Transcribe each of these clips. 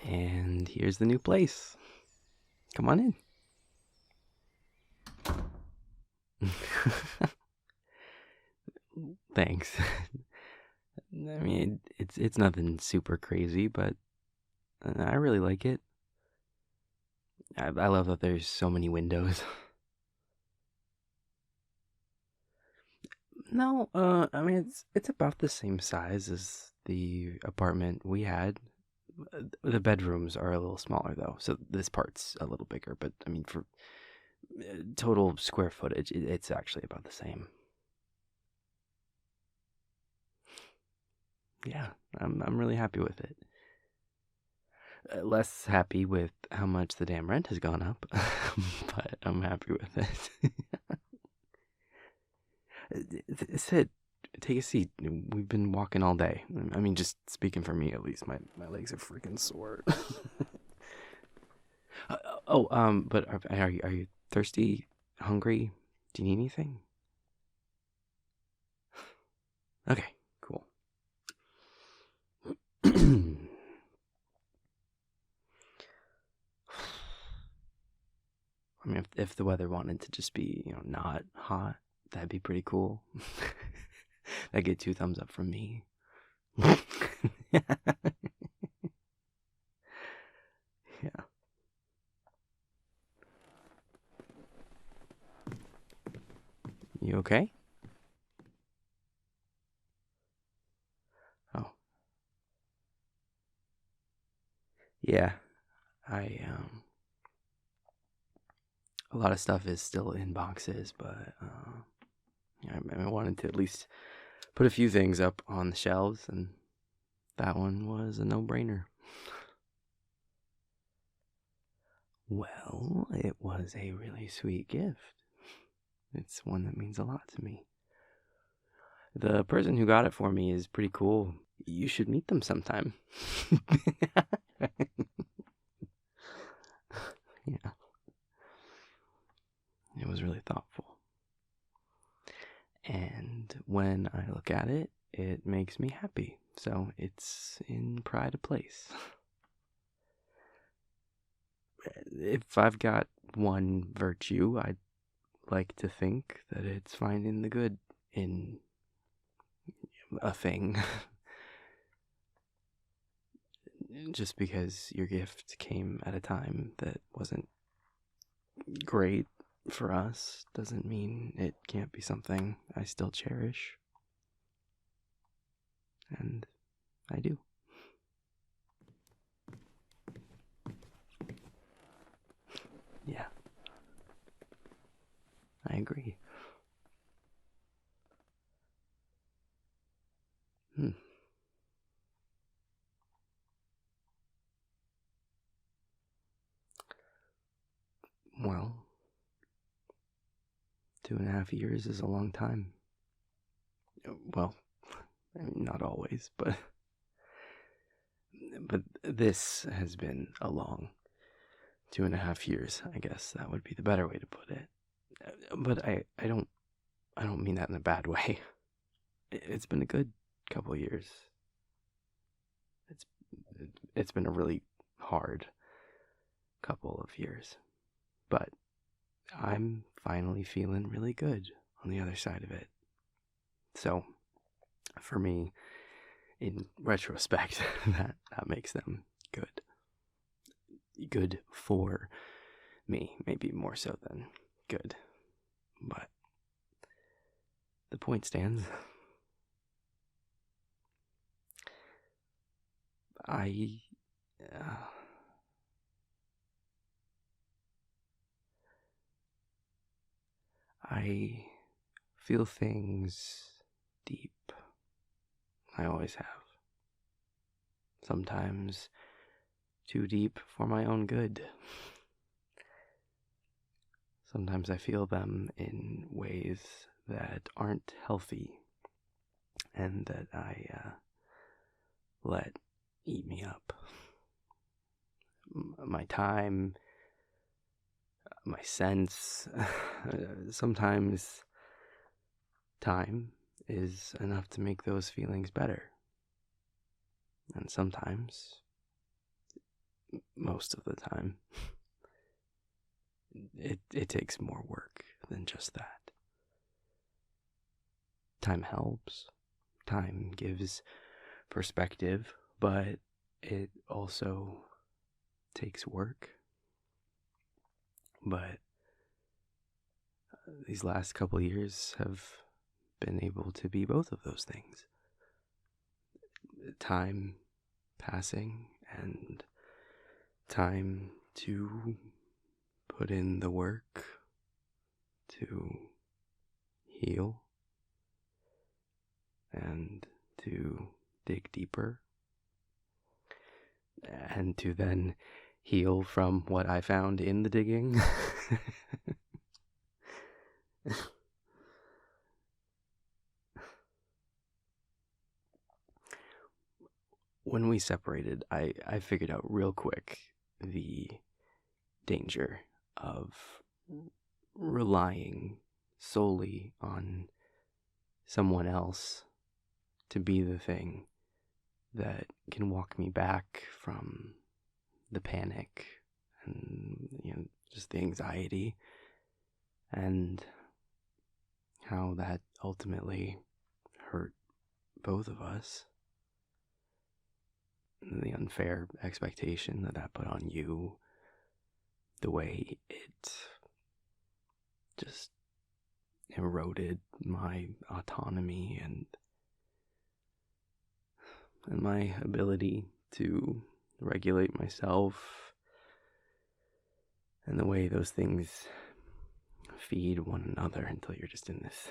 And here's the new place. Come on in. Thanks. I mean, it's nothing super crazy, but I really like it. I love that there's so many windows. No, I mean it's about the same size as the apartment we had. The bedrooms are a little smaller though, so this part's a little bigger. But I mean, for total square footage, it's actually about the same. Yeah, I'm really happy with it. Less happy with how much the damn rent has gone up, but I'm happy with it. Sit, take a seat. We've been walking all day. I mean, just speaking for me at least, my legs are freaking sore. But are you thirsty, hungry? Do you need anything? Okay, cool. I mean, if the weather wanted to just be, not hot, that'd be pretty cool. That'd get 2 thumbs up from me. Yeah. You okay? Oh, yeah. I a lot of stuff is still in boxes, but yeah, I wanted to at least put a few things up on the shelves, and that one was a no-brainer. Well, it was a really sweet gift. It's one that means a lot to me. The person who got it for me is pretty cool. You should meet them sometime. Yeah, it was really thoughtful. And when I look at it, it makes me happy. So it's in pride of place. If I've got one virtue, I'd like to think that it's finding the good in a thing. Just because your gift came at a time that wasn't great for us doesn't mean it can't be something I still cherish. And I do. Yeah, I agree. Hmm. Well, 2.5 years is a long time. Well, I mean, not always, but this has been a long 2.5 years. I guess that would be the better way to put it. But I don't mean that in a bad way. It's been a good couple years. It's it's been a really hard couple of years, but I'm finally feeling really good on the other side of it. So, for me, in retrospect, that makes them good. Good for me, maybe more so than good. But the point stands. I uh, I feel things deep. I always have. Sometimes too deep for my own good. Sometimes I feel them in ways that aren't healthy and that I let eat me up. My time, my sense, sometimes time is enough to make those feelings better. And sometimes most of the time. It takes more work than just that. Time helps. Time gives perspective, but it also takes work. But these last couple years have been able to be both of those things. Time passing and time to put in the work to heal and to dig deeper and to then heal from what I found in the digging. When we separated, I figured out real quick the danger of relying solely on someone else to be the thing that can walk me back from the panic and just the anxiety, and how that ultimately hurt both of us. The unfair expectation that put on you, the way it just eroded my autonomy and my ability to regulate myself, and the way those things feed one another until you're just in this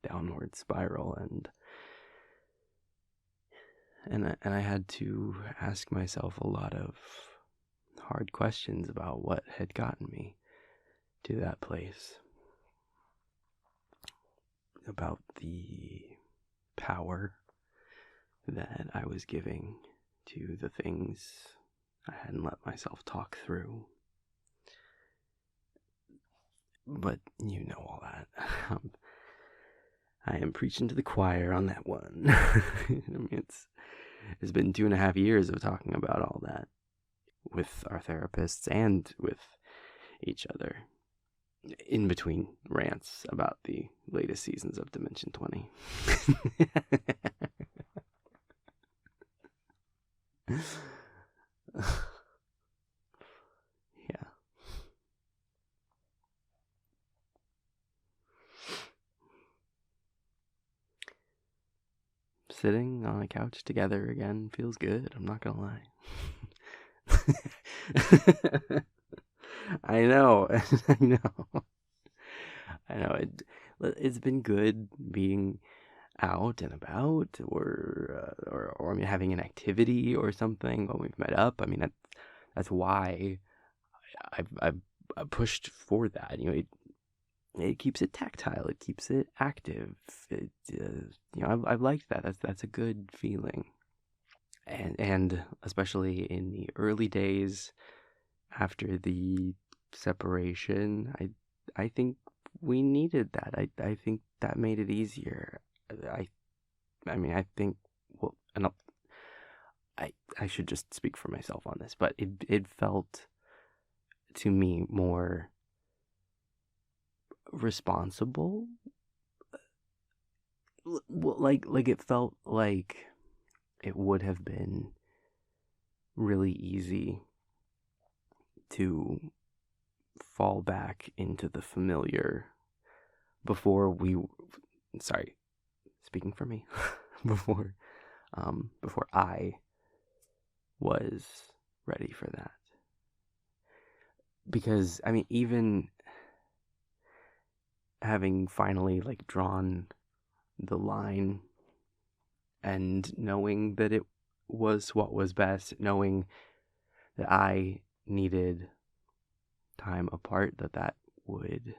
downward spiral. And I had to ask myself a lot of hard questions about what had gotten me to that place, about the power that I was giving to the things I hadn't let myself talk through. But you know all that. I am preaching to the choir on that one. I mean, it's been 2.5 years of talking about all that with our therapists and with each other, in between rants about the latest seasons of Dimension 20. Yeah. Sitting on a couch together again feels good, I'm not gonna lie. I know. I know. I know. It's been good being out and about, or I mean, having an activity or something when we've met up. I mean, that's why I've pushed for that. It keeps it tactile. It keeps it active. I've liked that. That's a good feeling. And especially in the early days after the separation, I think we needed that. I think that made it easier. I mean, I think, well, and I should just speak for myself on this, but it felt to me more responsible. Like it felt like it would have been really easy to fall back into the familiar before speaking for me, before I was ready for that. Because, I mean, even having finally, drawn the line and knowing that it was what was best, knowing that I needed time apart, that would,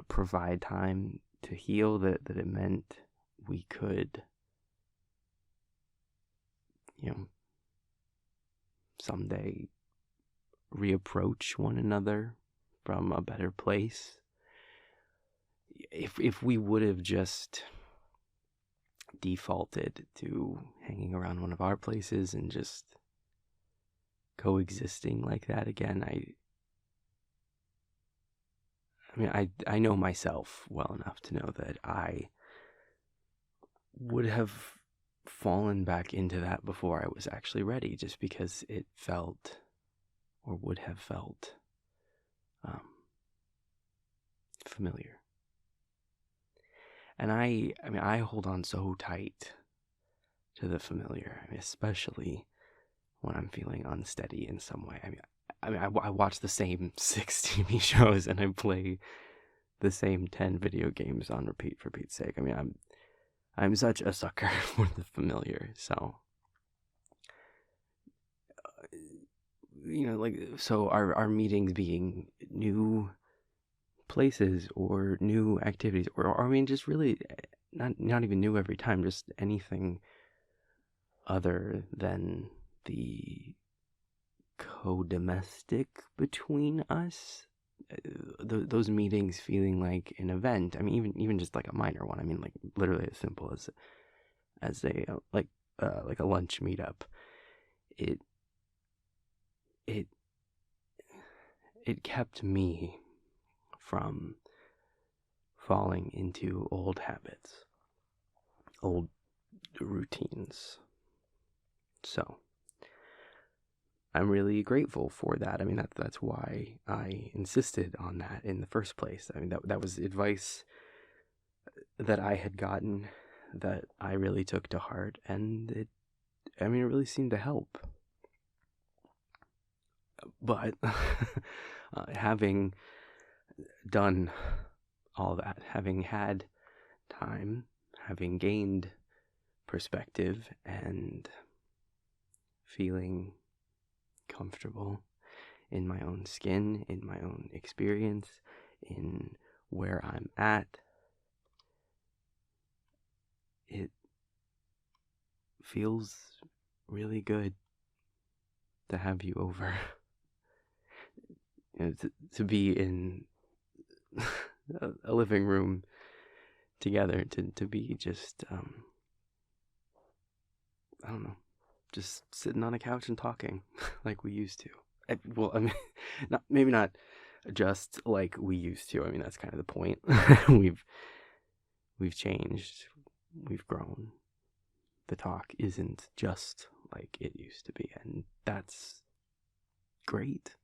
provide time to heal, that it meant we could, someday reapproach one another from a better place. If we would have just defaulted to hanging around one of our places and just coexisting like that again. I know myself well enough to know that I would have fallen back into that before I was actually ready, just because it felt, or would have felt, familiar. And I hold on so tight to the familiar, especially when I'm feeling unsteady in some way. I watch the same 6 TV shows and I play the same 10 video games on repeat for Pete's sake. I'm such a sucker for the familiar. So, so our meetings being new places or new activities, or just really not even new every time, just anything other than the co-domestic between us. Those meetings feeling like an event. Even just like a minor one. Like literally as simple as a like a lunch meetup. It kept me from falling into old habits, old routines. So I'm really grateful for that. That's why I insisted on that in the first place. That was advice that I had gotten that I really took to heart, and it really seemed to help. But having done all that, having had time, having gained perspective, and feeling comfortable in my own skin, in my own experience, in where I'm at, it feels really good to have you over. To be in a living room together, to be just, I don't know, just sitting on a couch and talking like we used to. Maybe not just like we used to. That's kind of the point. We've changed. We've grown. The talk isn't just like it used to be, and that's great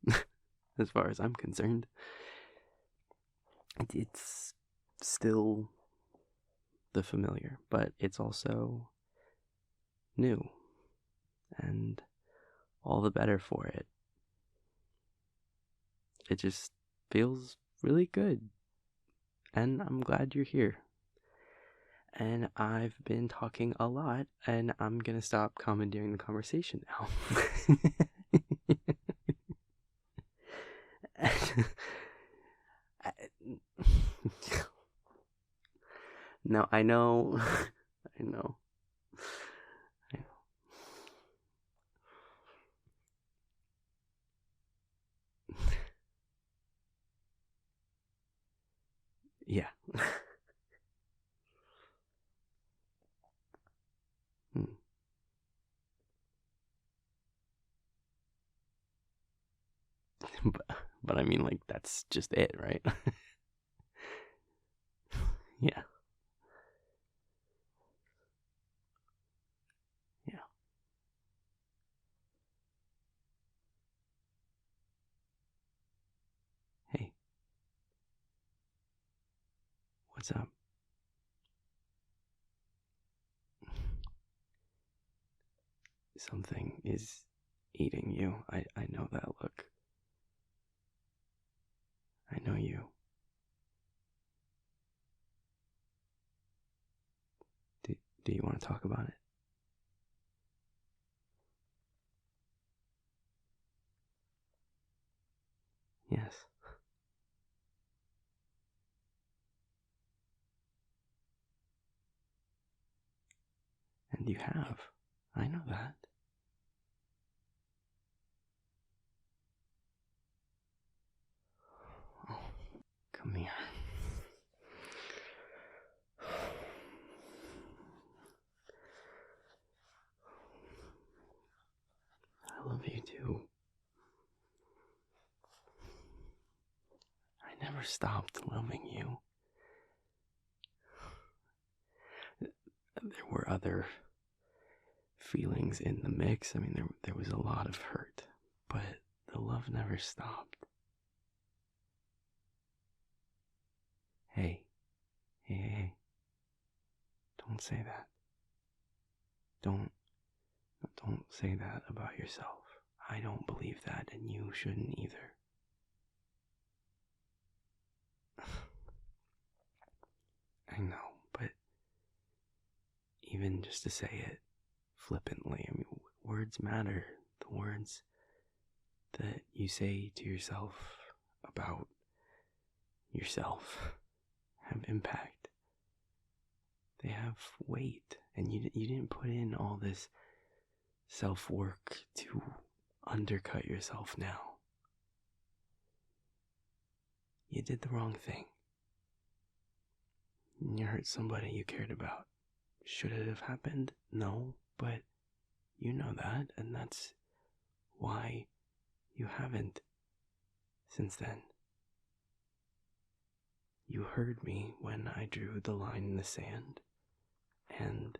as far as I'm concerned. It's still the familiar, but it's also new, and all the better for it. It just feels really good, and I'm glad you're here. And I've been talking a lot, and I'm gonna stop commandeering the conversation now. No, I know. I know. Yeah. But that's just it, right? Yeah. Yeah. Hey, what's up? Something is eating you. I know that look. I know you. Do you want to talk about it? Yes. And you have. I know that. Oh, come here. too. I never stopped loving you. There were other feelings in the mix. I mean, there was a lot of hurt, but the love never stopped. Hey, hey, don't say that. Don't say that about yourself. I don't believe that, and you shouldn't either. I know, but even just to say it flippantly, I mean, words matter. The words that you say to yourself about yourself have impact. They have weight, and you didn't put in all this self-work to undercut yourself now. You did the wrong thing. You hurt somebody you cared about. Should it have happened? No, but you know that, and that's why you haven't since then. You heard me when I drew the line in the sand, and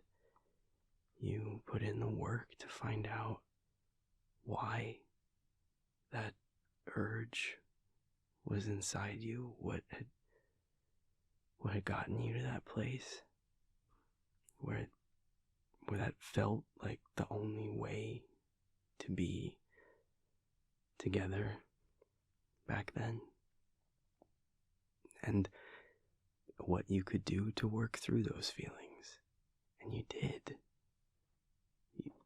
you put in the work to find out why that urge was inside you, what had gotten you to that place where that felt like the only way to be together back then, and what you could do to work through those feelings. And you did.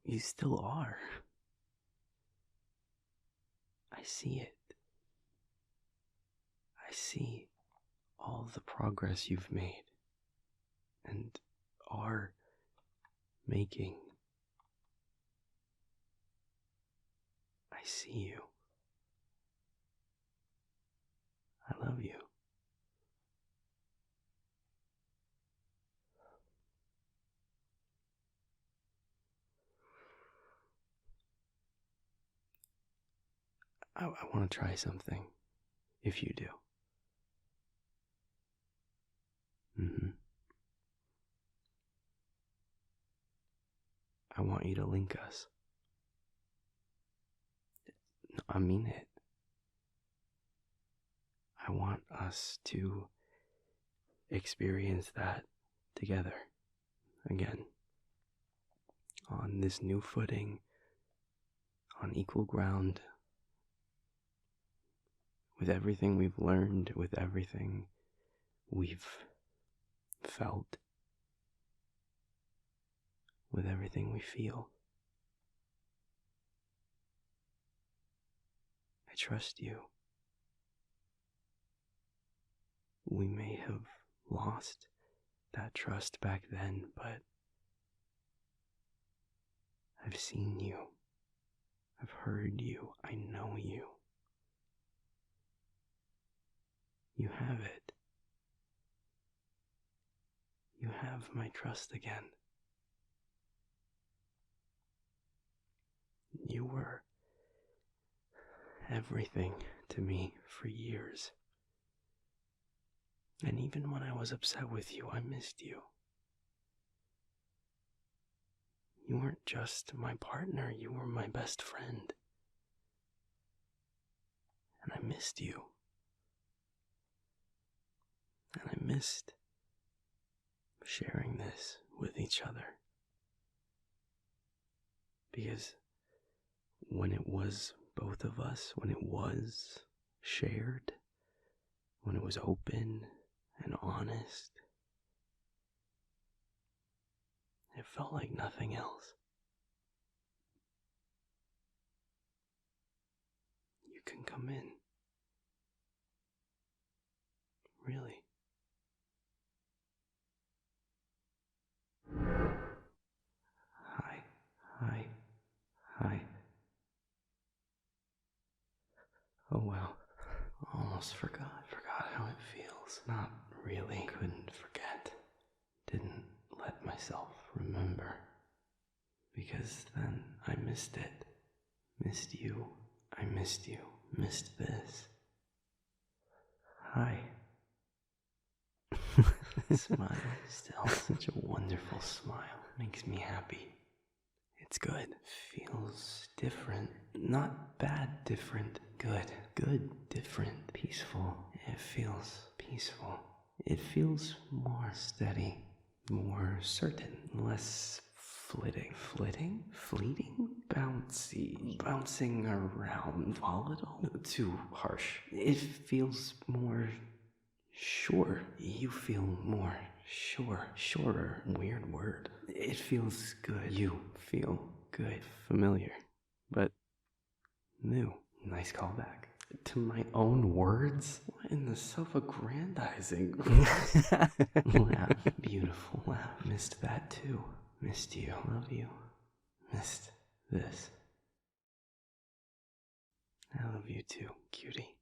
You still are. I see it. I see all the progress you've made and are making. I see you. I love you. I want to try something, if you do. I want you to link us. No, I mean it. I want us to experience that together again, on this new footing, on equal ground, with everything we've learned, with everything we've felt, with everything we feel. I trust you. We may have lost that trust back then, but I've seen you. I've heard you. I know you. You have it. You have my trust again. You were everything to me for years. And even when I was upset with you, I missed you. You weren't just my partner, you were my best friend. And I missed you. And I missed sharing this with each other. Because when it was both of us, when it was shared, when it was open and honest, it felt like nothing else. You can come in. Really. Hi. Hi. Hi. Oh wow. Almost forgot how it feels. Not really. Couldn't forget. Didn't let myself remember. Because then I missed it. Missed you. I missed you. Missed this. Hi. Smile still. Such a wonderful smile. Makes me happy. It's good. Feels different. Not bad different. Good. Good different. Peaceful. It feels peaceful. It feels more steady. More certain. Less flitting. Flitting? Fleeting? Bouncy. Bouncing around. Volatile? Too harsh. It feels more sure. You feel more sure. Surer. Weird word. It feels good. You feel good. Familiar. But new. Nice callback. To my own words? What in the self-aggrandizing? Laugh. Beautiful laugh. Missed that too. Missed you. Love you. Missed this. I love you too, cutie.